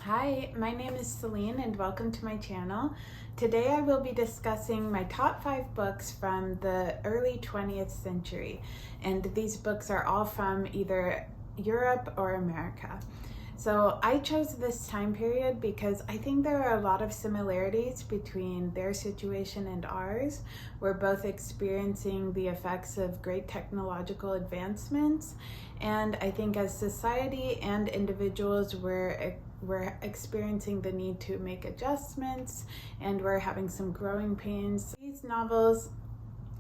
Hi, my name is Celine and welcome to my channel. Today I will be discussing my top 5 books from the early 20th century, and these books are all from either Europe or America. So I chose this time period because I think there are a lot of similarities between their situation and ours. We're both experiencing the effects of great technological advancements, and I think as society and individuals we're experiencing the need to make adjustments, and we're having some growing pains. These novels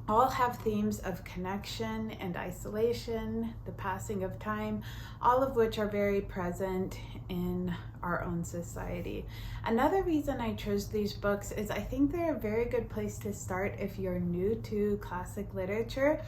all have themes of connection and isolation, the passing of time, all of which are very present in our own society. Another reason I chose these books is I think they're a very good place to start if you're new to classic literature.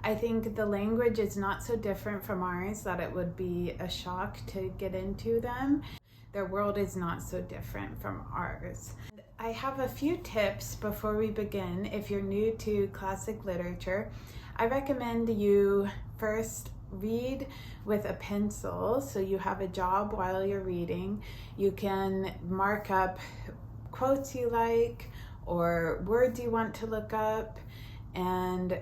I think the language is not so different from ours that it would be a shock to get into them. Their world is not so different from ours. I have a few tips before we begin. If you're new to classic literature, I recommend you first read with a pencil, so you have a job while you're reading. You can mark up quotes you like or words you want to look up, and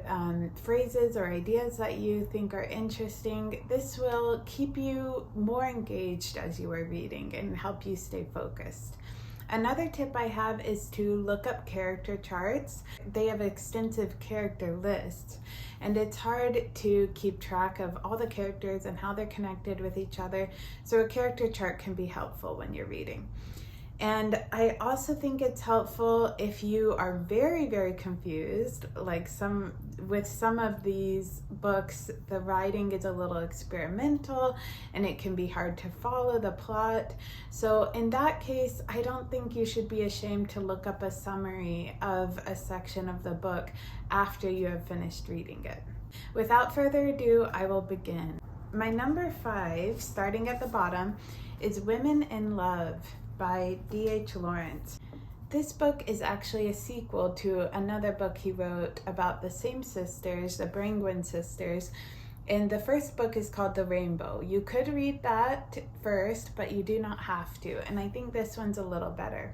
phrases or ideas that you think are interesting. This will keep you more engaged as you are reading and help you stay focused. Another tip I have is to look up character charts. They have extensive character lists, and it's hard to keep track of all the characters and how they're connected with each other, so a character chart can be helpful when you're reading. And I also think it's helpful if you are very, very confused, like with some of these books, the writing is a little experimental and it can be hard to follow the plot. So in that case, I don't think you should be ashamed to look up a summary of a section of the book after you have finished reading it. Without further ado, I will begin. My number 5, starting at the bottom, is Women in Love by D.H. Lawrence. This book is actually a sequel to another book he wrote about the same sisters, the Brangwen sisters, and the first book is called The Rainbow. You could read that first, but you do not have to, and I think this one's a little better.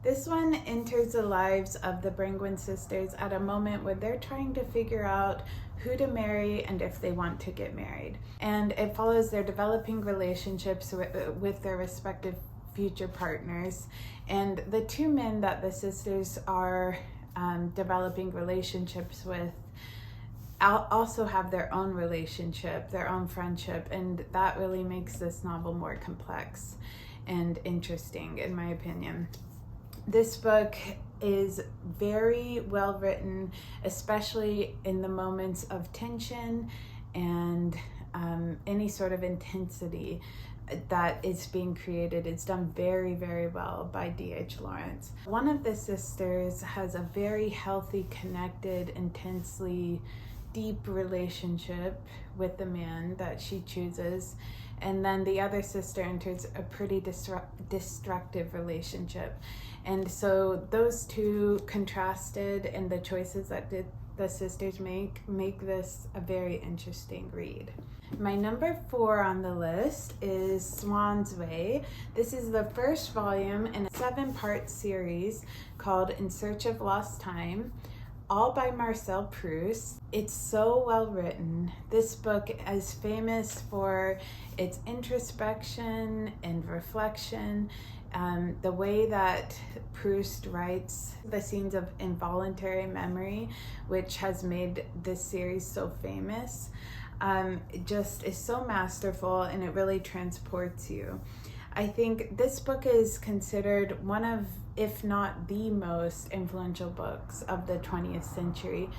This one enters the lives of the Brangwen sisters at a moment where they're trying to figure out who to marry and if they want to get married. And it follows their developing relationships with their respective future partners, and the two men that the sisters are developing relationships with also have their own relationship, their own friendship, and that really makes this novel more complex and interesting, in my opinion. This book is very well written, especially in the moments of tension and any sort of intensity that is being created. It's done very, very well by D.H. Lawrence. One of the sisters has a very healthy, connected, intensely deep relationship with the man that she chooses, and then the other sister enters a pretty destructive relationship. And so those two contrasted, and the choices that the sisters make this a very interesting read. My number 4 on the list is Swann's Way. This is the first volume in a 7-part series called In Search of Lost Time, all by Marcel Proust. It's so well written. This book is famous for its introspection and reflection. The way that Proust writes the scenes of involuntary memory, which has made this series so famous, just is so masterful, and it really transports you. I think this book is considered one of, if not the most influential books of the 20th century.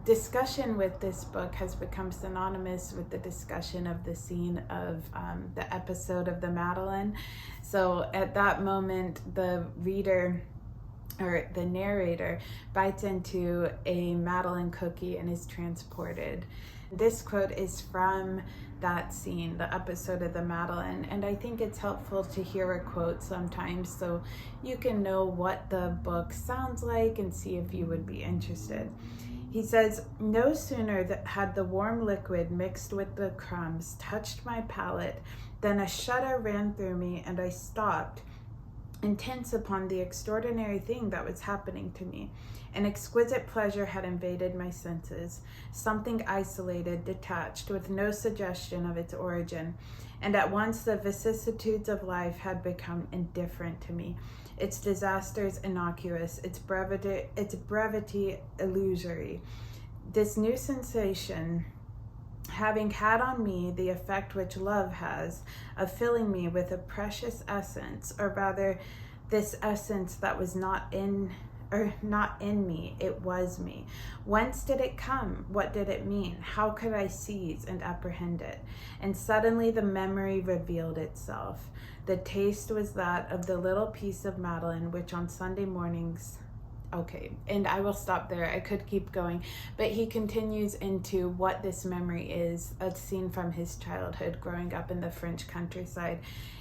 Discussion with this book has become synonymous with the discussion of the scene of the episode of the Madeleine. So at that moment, the reader or the narrator bites into a Madeleine cookie and is transported. This quote is from that scene, the episode of the Madeleine, and I think it's helpful to hear a quote sometimes so you can know what the book sounds like and see if you would be interested. He says, no sooner had the warm liquid mixed with the crumbs touched my palate than a shudder ran through me, and I stopped, intense upon the extraordinary thing that was happening to me. An exquisite pleasure had invaded my senses, something isolated, detached, with no suggestion of its origin, and at once the vicissitudes of life had become indifferent to me, its disasters innocuous, its brevity illusory. This new sensation, having had on me the effect which love has of filling me with a precious essence, or rather this essence that was not in me, it was me. Whence did it come? What did it mean? How could I seize and apprehend it? And suddenly the memory revealed itself. The taste was that of the little piece of madeleine which on Sunday mornings... Okay, and I will stop there. I could keep going, but he continues into what this memory is, a scene from his childhood growing up in the French countryside.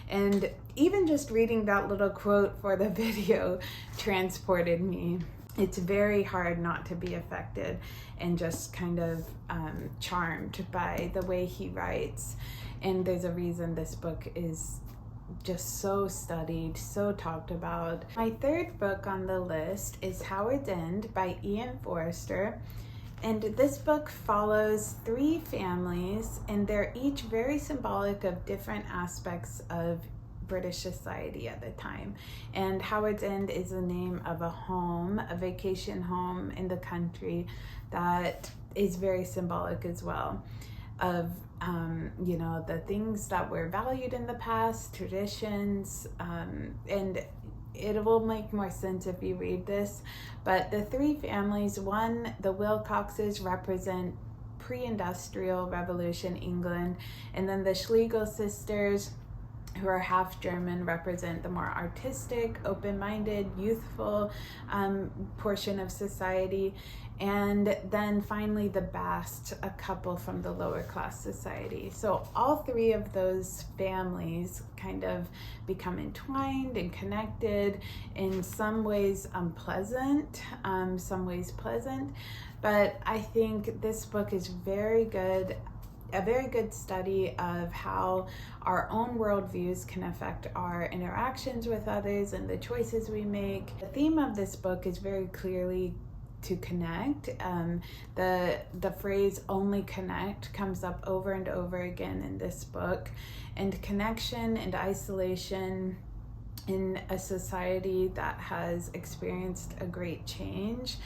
And even just reading that little quote for the video transported me. It's very hard not to be affected and just kind of charmed by the way he writes. And there's a reason this book is just so studied, so talked about. My third book on the list is Howard's End by Ian Forster. And this book follows 3 families, and they're each very symbolic of different aspects of British society at the time. And Howard's End is the name of a home, a vacation home in the country that is very symbolic as well of the things that were valued in the past, traditions, and it will make more sense if you read this. But the 3 families, one, the Wilcoxes represent pre-industrial revolution England, and then the Schlegel sisters, who are half German, represent the more artistic, open-minded, youthful portion of society. And then finally the Bast, a couple from the lower class society. So all 3 of those families kind of become entwined and connected, in some ways unpleasant, some ways pleasant. But I think this book is very good, a very good study of how our own worldviews can affect our interactions with others and the choices we make. The theme of this book is very clearly to connect. The phrase only connect comes up over and over again in this book, and connection and isolation in a society that has experienced a great change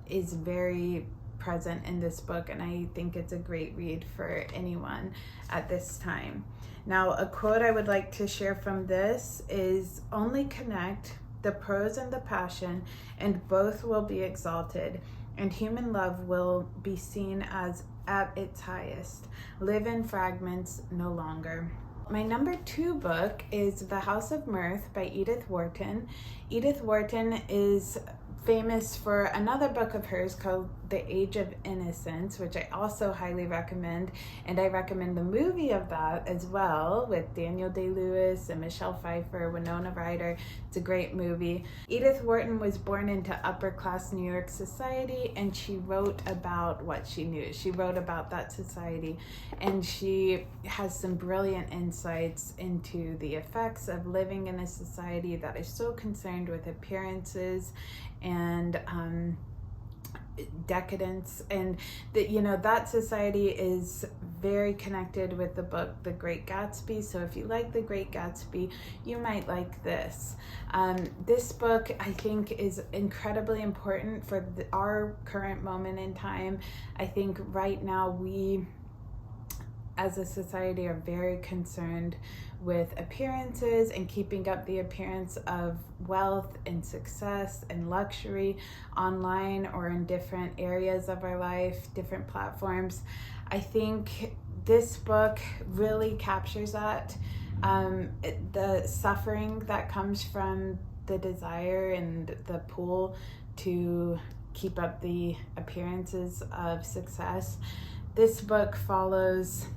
is very present in this book, and I think it's a great read for anyone at this time. Now, a quote I would like to share from this is, "Only connect the prose and the passion, and both will be exalted, and human love will be seen as at its highest. Live in fragments no longer." My number 2 book is The House of Mirth by Edith Wharton. Edith Wharton is famous for another book of hers called The Age of Innocence, which I also highly recommend, and I recommend the movie of that as well, with Daniel Day-Lewis and Michelle Pfeiffer, Winona Ryder. It's a great movie. Edith Wharton was born into upper-class New York society, and she wrote about what she knew. She wrote about that society, and she has some brilliant insights into the effects of living in a society that is so concerned with appearances and decadence, and that society is very connected with the book The Great Gatsby. So if you like The Great Gatsby, you might like this. This book, I think, is incredibly important for our current moment in time. I think right now we as a society are very concerned with appearances and keeping up the appearance of wealth and success and luxury online or in different areas of our life, different platforms. I think this book really captures that, the suffering that comes from the desire and the pull to keep up the appearances of success. This book follows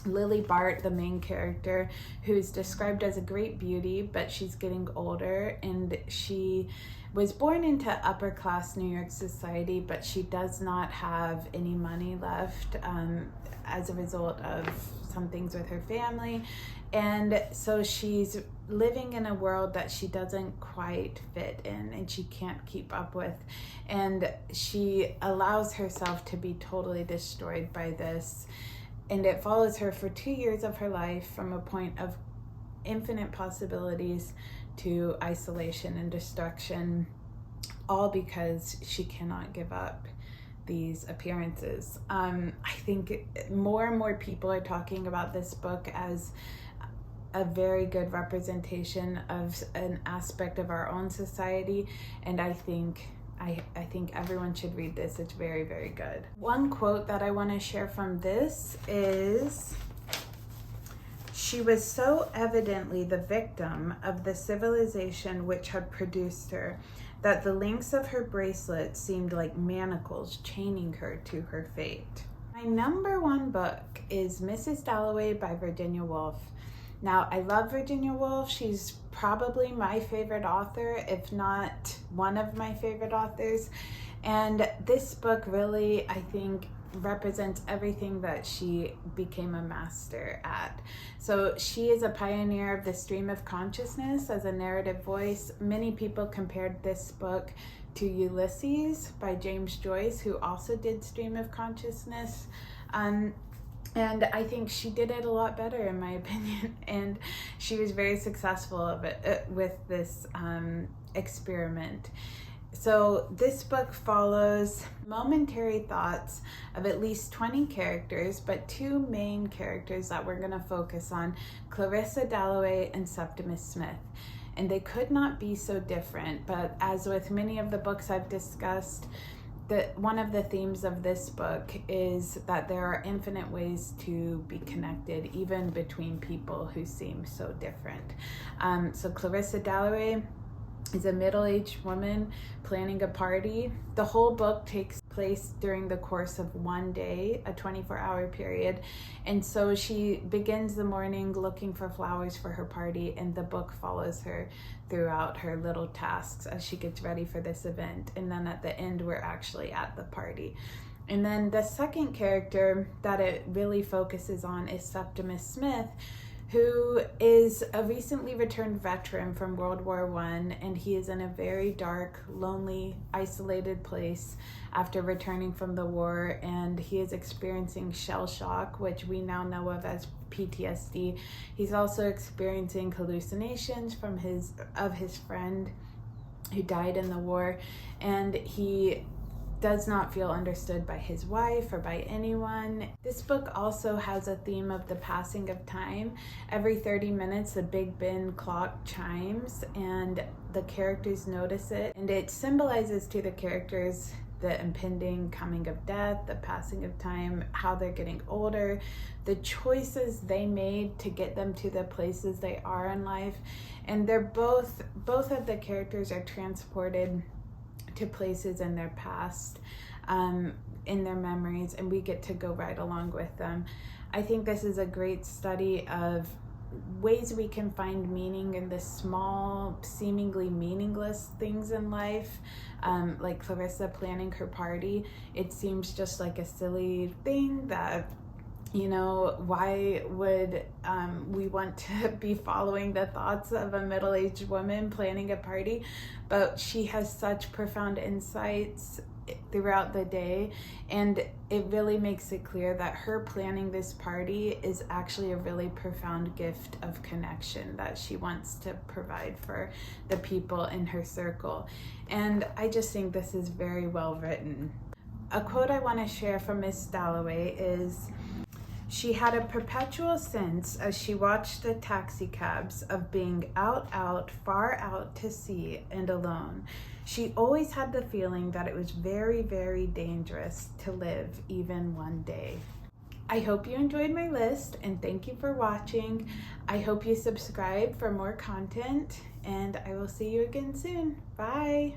Lily Bart, the main character, who's described as a great beauty, but she's getting older, and she was born into upper class New York society, but she does not have any money left as a result of some things with her family. And so she's living in a world that she doesn't quite fit in and she can't keep up with. And she allows herself to be totally destroyed by this. And it follows her for 2 years of her life, from a point of infinite possibilities to isolation and destruction, all because she cannot give up these appearances. I think more and more people are talking about this book as a very good representation of an aspect of our own society, and I think everyone should read this. It's very, very good. One quote that I want to share from this is, "She was so evidently the victim of the civilization which had produced her that the links of her bracelet seemed like manacles chaining her to her fate." My number one book is Mrs. Dalloway by Virginia Woolf. Now, I love Virginia Woolf. She's probably my favorite author, if not one of my favorite authors. And this book really, I think, represents everything that she became a master at. So she is a pioneer of the stream of consciousness as a narrative voice. Many people compared this book to Ulysses by James Joyce, who also did stream of consciousness. And I think she did it a lot better, in my opinion. And she was very successful with this experiment. So this book follows momentary thoughts of at least 20 characters, but two main characters that we're going to focus on, Clarissa Dalloway and Septimus Smith. And they could not be so different, but as with many of the books I've discussed, one of the themes of this book is that there are infinite ways to be connected, even between people who seem so different. So Clarissa Dalloway is a middle-aged woman planning a party. The whole book takes place during the course of one day, a 24-hour period. And so she begins the morning looking for flowers for her party, and the book follows her throughout her little tasks as she gets ready for this event. And then at the end, we're actually at the party. And then the second character that it really focuses on is Septimus Smith, who is a recently returned veteran from World War I, and he is in a very dark, lonely, isolated place after returning from the war, and he is experiencing shell shock, which we now know of as PTSD. He's also experiencing hallucinations from his friend who died in the war, and he does not feel understood by his wife or by anyone. This book also has a theme of the passing of time. Every 30 minutes, the Big Ben clock chimes, and the characters notice it, and it symbolizes to the characters the impending coming of death, the passing of time, how they're getting older, the choices they made to get them to the places they are in life. And they're both of the characters are transported to places in their past, in their memories, and we get to go right along with them. I think this is a great study of ways we can find meaning in the small, seemingly meaningless things in life, like Clarissa planning her party. It seems just like a silly thing that, you know, why would we want to be following the thoughts of a middle-aged woman planning a party? But she has such profound insights throughout the day, and it really makes it clear that her planning this party is actually a really profound gift of connection that she wants to provide for the people in her circle. And I just think this is very well written. A quote I want to share from Miss Dalloway is, "She had a perpetual sense, as she watched the taxicabs, of being out, far out to sea and alone. She always had the feeling that it was very, very dangerous to live even one day." I hope you enjoyed my list, and thank you for watching. I hope you subscribe for more content, and I will see you again soon. Bye.